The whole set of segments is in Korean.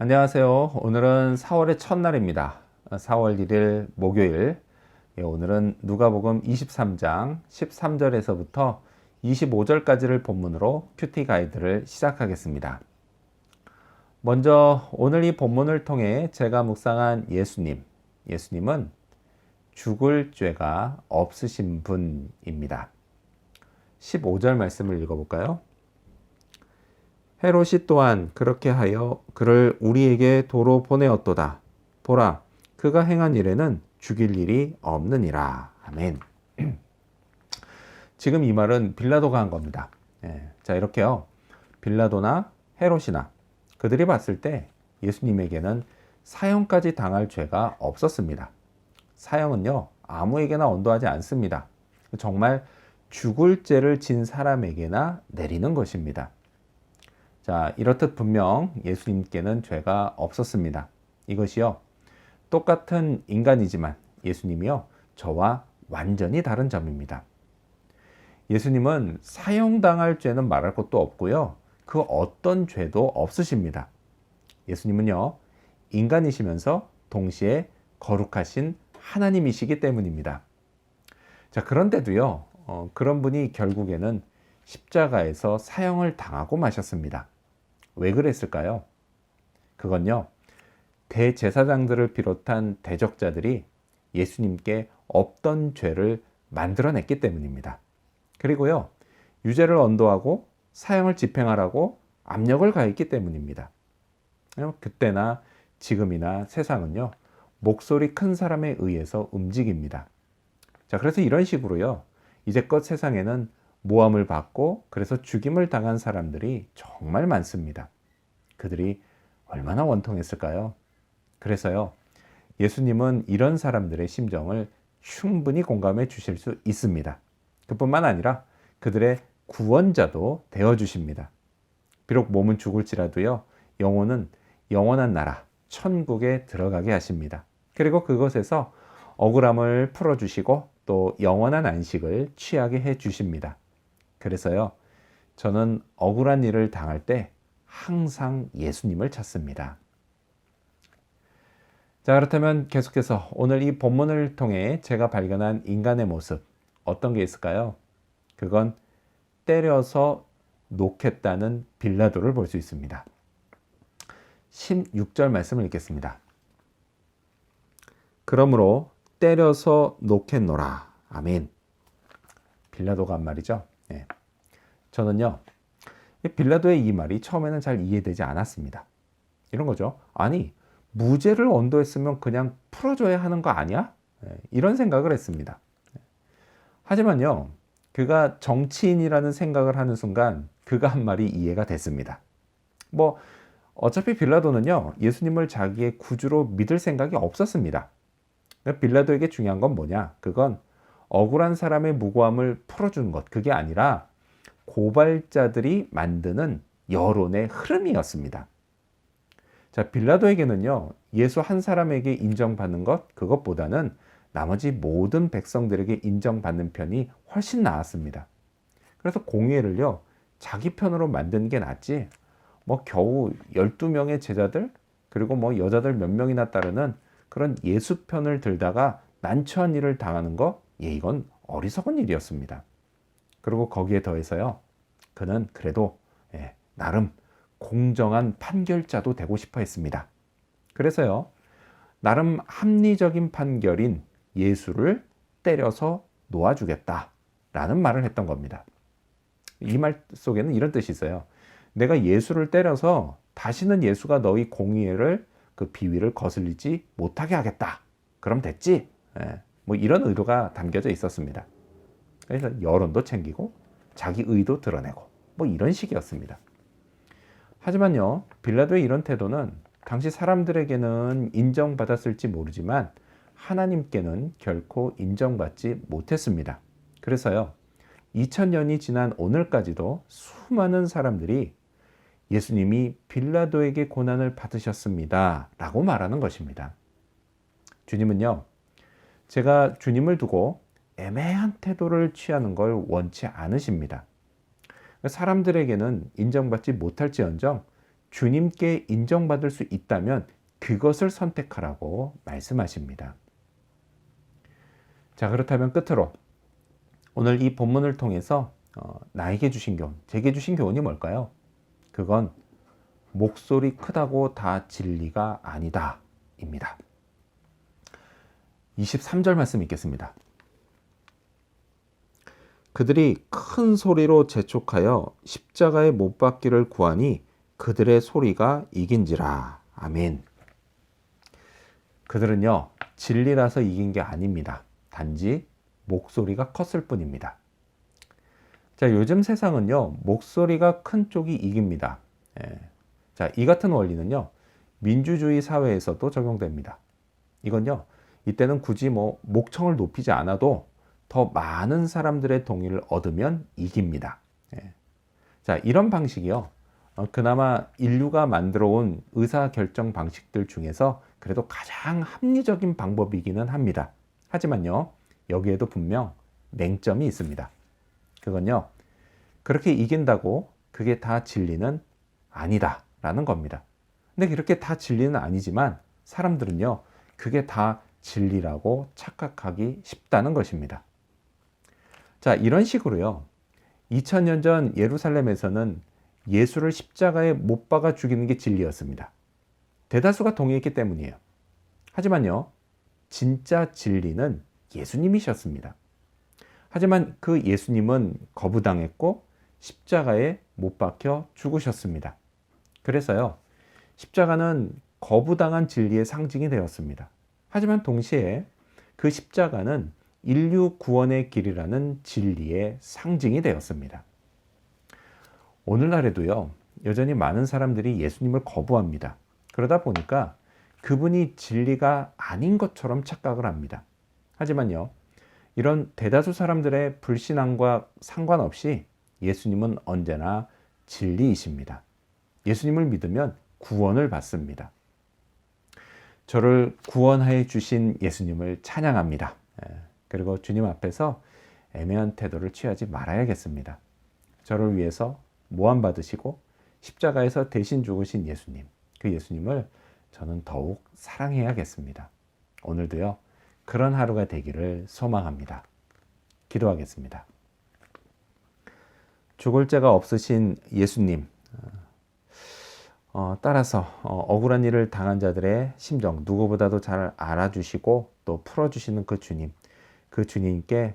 안녕하세요. 오늘은 4월의 첫날입니다. 4월 1일 목요일. 오늘은 누가복음 23장 13절에서부터 25절까지를 본문으로 큐티 가이드를 시작하겠습니다. 먼저 오늘 이 본문을 통해 제가 묵상한 예수님은 죽을 죄가 없으신 분입니다. 15절 말씀을 읽어볼까요? 헤롯이 또한 그렇게 하여 그를 우리에게 도로 보내었도다. 보라, 그가 행한 일에는 죽일 일이 없느니라. 아멘. 지금 이 말은 빌라도가 한 겁니다. 자, 이렇게요. 빌라도나 헤롯이나 그들이 봤을 때 예수님에게는 사형까지 당할 죄가 없었습니다. 사형은요, 아무에게나 언도하지 않습니다. 정말 죽을 죄를 진 사람에게나 내리는 것입니다. 자, 이렇듯 분명 예수님께는 죄가 없었습니다. 이것이요, 똑같은 인간이지만 예수님이요, 저와 완전히 다른 점입니다. 예수님은 사형당할 죄는 말할 것도 없고요, 그 어떤 죄도 없으십니다. 예수님은요, 인간이시면서 동시에 거룩하신 하나님이시기 때문입니다. 자, 그런데도요, 그런 분이 결국에는 십자가에서 사형을 당하고 마셨습니다. 왜 그랬을까요? 그건요, 대제사장들을 비롯한 대적자들이 예수님께 없던 죄를 만들어냈기 때문입니다. 그리고요, 유죄를 언도하고 사형을 집행하라고 압력을 가했기 때문입니다. 그때나 지금이나 세상은요, 목소리 큰 사람에 의해서 움직입니다. 자, 그래서 이런 식으로요, 이제껏 세상에는 모함을 받고 그래서 죽임을 당한 사람들이 정말 많습니다. 그들이 얼마나 원통했을까요? 그래서요, 예수님은 이런 사람들의 심정을 충분히 공감해 주실 수 있습니다. 그뿐만 아니라 그들의 구원자도 되어 주십니다. 비록 몸은 죽을지라도요, 영혼은 영원한 나라, 천국에 들어가게 하십니다. 그리고 그것에서 억울함을 풀어주시고 또 영원한 안식을 취하게 해 주십니다. 그래서요, 저는 억울한 일을 당할 때 항상 예수님을 찾습니다. 자, 그렇다면 계속해서 오늘 이 본문을 통해 제가 발견한 인간의 모습, 어떤 게 있을까요? 그건 때려서 놓겠다는 빌라도를 볼 수 있습니다. 16절 말씀을 읽겠습니다. 그러므로 때려서 놓겠노라. 아멘. 빌라도가 한 말이죠. 네. 저는요, 빌라도의 이 말이 처음에는 잘 이해되지 않았습니다. 이런 거죠. 아니, 무죄를 언도했으면 그냥 풀어줘야 하는 거 아니야? 이런 생각을 했습니다. 하지만요, 그가 정치인이라는 생각을 하는 순간 그가 한 말이 이해가 됐습니다. 어차피 빌라도는요, 예수님을 자기의 구주로 믿을 생각이 없었습니다. 빌라도에게 중요한 건 뭐냐? 그건 억울한 사람의 무고함을 풀어주는 것, 그게 아니라 고발자들이 만드는 여론의 흐름이었습니다. 자, 빌라도에게는요, 예수 한 사람에게 인정받는 것, 그것보다는 나머지 모든 백성들에게 인정받는 편이 훨씬 나았습니다. 그래서 공의를요, 자기 편으로 만드는 게 낫지, 겨우 12명의 제자들, 그리고 여자들 몇 명이나 따르는 그런 예수 편을 들다가 난처한 일을 당하는 거, 이건 어리석은 일이었습니다. 그리고 거기에 더해서요, 그는 그래도 나름 공정한 판결자도 되고 싶어 했습니다. 그래서요, 나름 합리적인 판결인 예수를 때려서 놓아주겠다라는 말을 했던 겁니다. 이 말 속에는 이런 뜻이 있어요. 내가 예수를 때려서 다시는 예수가 너희 공의를 그 비위를 거슬리지 못하게 하겠다. 그럼 됐지? 이런 의도가 담겨져 있었습니다. 그래서 여론도 챙기고 자기 의도 드러내고 이런 식이었습니다. 하지만요, 빌라도의 이런 태도는 당시 사람들에게는 인정받았을지 모르지만 하나님께는 결코 인정받지 못했습니다. 그래서요, 2000년이 지난 오늘까지도 수많은 사람들이 예수님이 빌라도에게 고난을 받으셨습니다 라고 말하는 것입니다. 주님은요, 제가 주님을 두고 애매한 태도를 취하는 걸 원치 않으십니다. 사람들에게는 인정받지 못할지언정 주님께 인정받을 수 있다면 그것을 선택하라고 말씀하십니다. 자, 그렇다면 끝으로 오늘 이 본문을 통해서 나에게 주신 교훈, 제게 주신 교훈이 뭘까요? 그건 목소리 크다고 다 진리가 아니다 입니다. 23절 말씀 읽겠습니다. 그들이 큰 소리로 재촉하여 십자가에 못 박기를 구하니 그들의 소리가 이긴지라. 아멘. 그들은요, 진리라서 이긴 게 아닙니다. 단지 목소리가 컸을 뿐입니다. 자, 요즘 세상은요, 목소리가 큰 쪽이 이깁니다. 자, 이 같은 원리는요, 민주주의 사회에서도 적용됩니다. 이건요, 이때는 굳이 목청을 높이지 않아도 더 많은 사람들의 동의를 얻으면 이깁니다. 자, 이런 방식이요, 그나마 인류가 만들어 온 의사결정 방식들 중에서 그래도 가장 합리적인 방법이기는 합니다. 하지만요, 여기에도 분명 맹점이 있습니다. 그건요, 그렇게 이긴다고 그게 다 진리는 아니다 라는 겁니다. 근데 그렇게 다 진리는 아니지만 사람들은요, 그게 다 진리라고 착각하기 쉽다는 것입니다. 자, 이런 식으로요, 2000년 전 예루살렘에서는 예수를 십자가에 못 박아 죽이는 게 진리였습니다. 대다수가 동의했기 때문이에요. 하지만요, 진짜 진리는 예수님이셨습니다. 하지만 그 예수님은 거부당했고 십자가에 못 박혀 죽으셨습니다. 그래서요, 십자가는 거부당한 진리의 상징이 되었습니다. 하지만 동시에 그 십자가는 인류 구원의 길이라는 진리의 상징이 되었습니다. 오늘날에도요, 여전히 많은 사람들이 예수님을 거부합니다. 그러다 보니까 그분이 진리가 아닌 것처럼 착각을 합니다. 하지만요, 이런 대다수 사람들의 불신앙과 상관없이 예수님은 언제나 진리이십니다. 예수님을 믿으면 구원을 받습니다. 저를 구원하여 주신 예수님을 찬양합니다. 그리고 주님 앞에서 애매한 태도를 취하지 말아야겠습니다. 저를 위해서 모함 받으시고 십자가에서 대신 죽으신 예수님, 그 예수님을 저는 더욱 사랑해야겠습니다. 오늘도요, 그런 하루가 되기를 소망합니다. 기도하겠습니다. 죽을 죄가 없으신 예수님, 따라서 억울한 일을 당한 자들의 심정 누구보다도 잘 알아주시고 또 풀어주시는 그 주님, 그 주님께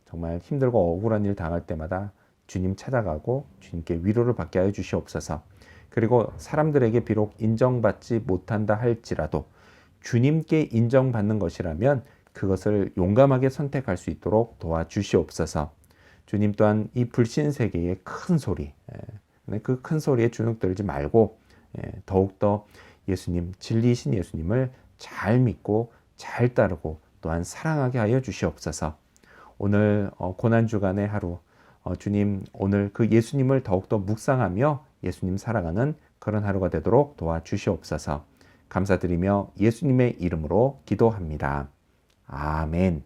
정말 힘들고 억울한 일 당할 때마다 주님 찾아가고 주님께 위로를 받게 하여 주시옵소서. 그리고 사람들에게 비록 인정받지 못한다 할지라도 주님께 인정받는 것이라면 그것을 용감하게 선택할 수 있도록 도와주시옵소서. 주님 또한 이 불신 세계의 큰 소리, 그 큰 소리에 주눅들지 말고 더욱더 예수님, 진리이신 예수님을 잘 믿고 잘 따르고 또한 사랑하게 하여 주시옵소서. 오늘 고난주간의 하루, 주님 오늘 그 예수님을 더욱더 묵상하며 예수님 살아가는 그런 하루가 되도록 도와주시옵소서. 감사드리며 예수님의 이름으로 기도합니다. 아멘.